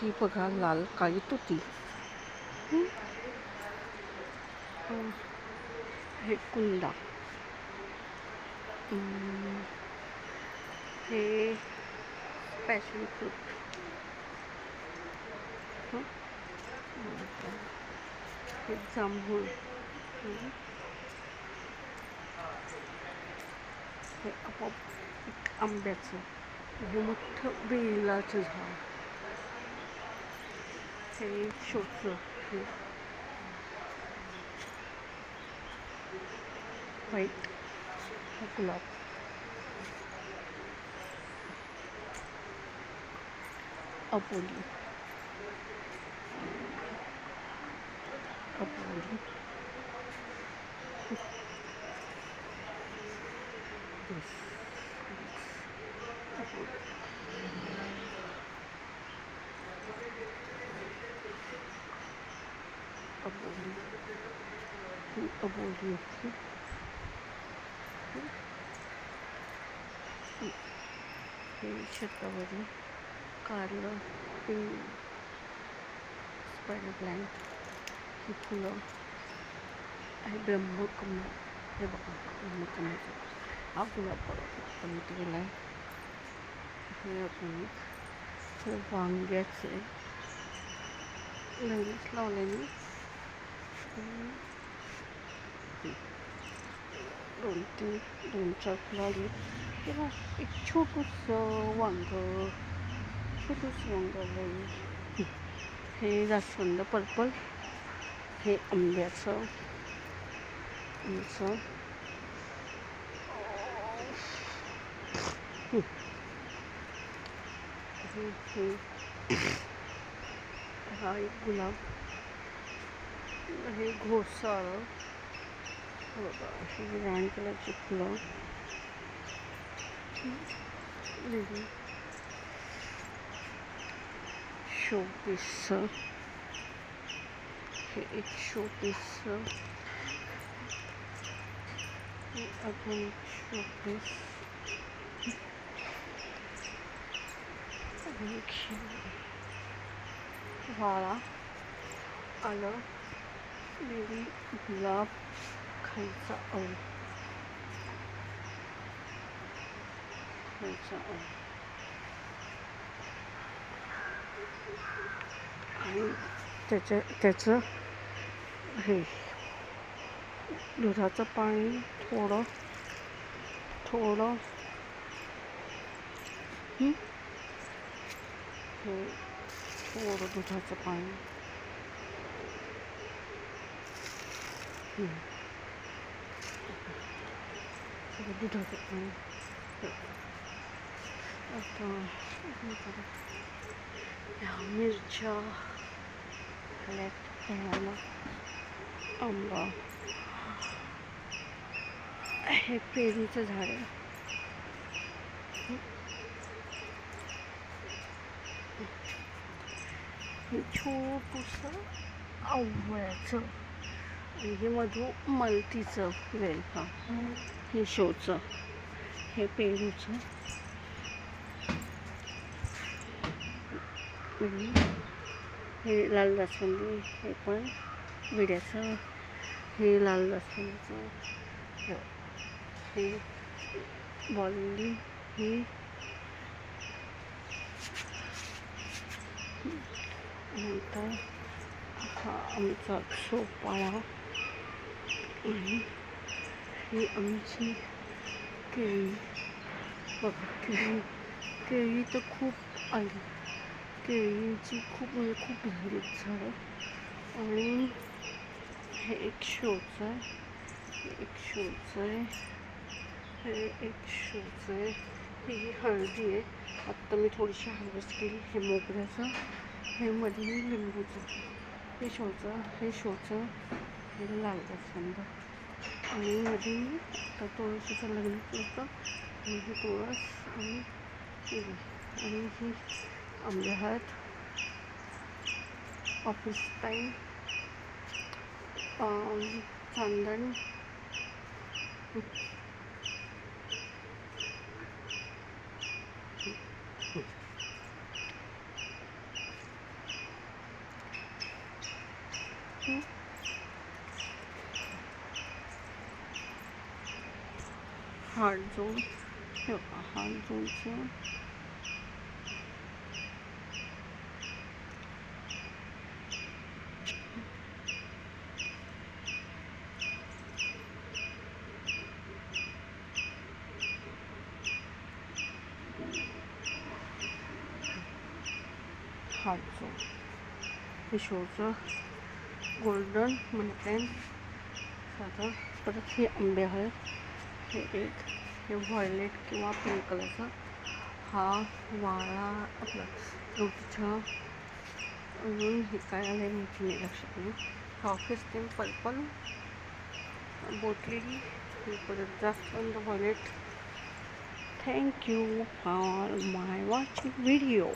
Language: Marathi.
ही बघा लाल काळी तुती. हे कुंदा. हे पॅशन फ्रूट. हे जांभूळ. हे आपोआप आंब्याचं. हे मोठं बेलाचं झाड. हे शोचं. हे व्हाईट. हा गुलाब. अबोली. अबोली. अबोली. अबोली. हे शतावरी. कारलं. पिंक. Spider plant. ही फुलं. आहे ब्रह्मकमळ. हे बघा ब्रह्मकमळाचं. हा गुलाब पण गेला आहे. हे आपण हे वांग्याचे लगेच लावलेली. दोन चार फुलं आली. तेव्हा एक छोटंसं वांग. हे जास्वंद पर्पल. हे आंब्याचं. हा एक गुलाब. हे घोसाळ. ही राणी कलरची फुलं. शोपीस. हे एक शोपीस. हे अजून शोपीस. वाळा. आलं. बेली. गुलाब. खायचा औ. आणि त्याचं हे दुधाचं पाणी थोडं हे थोडं दुधाचं पाणी. दुधाचं पाणी. आता ह्या मिरच्या घालायला. आंबा. हे पेरूचं झाड आहे. हे छोटंसं आवळ्याचं. आणि हे मधुमलतीचं वेल. हे शोचं. हे पेरूचं. हे लाल जास्वंदी. हे पण विड्याचं. हे लाल जास्वंदीचं. हे बॉलिंग. ही नंतर हा आमचा सोपाळा. आणि ही आमची केळी. बघा केळी तर खूप आली. केळीची खूप झाली झाडं. आणि हे एक शोचं आहे. हे एक शोचं आहे. ही हळदी आहे. आत्ता मी थोडीशी हार्वेस्ट केली. हे मोगऱ्याचं. हे मध्ये लिंबूचं. हे शोचं. हे लाल जास्वंद. आणि मध्ये आता तुळशीचं लग्न केलं होतं. आणि ही तुळस. आणि ही आंबे आहेत. Office time. चांदण. थँक्यू. हार्ट जोन, हे बघा हार्ट जोनचं हार्ट जोन, हे शोचं गोल्डन मनी साधं. परत हे आंबे आहेत, हे एक हे व्हायलेट किंवा पिंक कलरचा, हा वाळा आपला फ्रूटचा. अजून हे काय आलं माहिती नाही, लक्षात नाही. हा ऑफिस पर्पल बोटली, हे परत जास्वंद violet. Thank you for my watching video.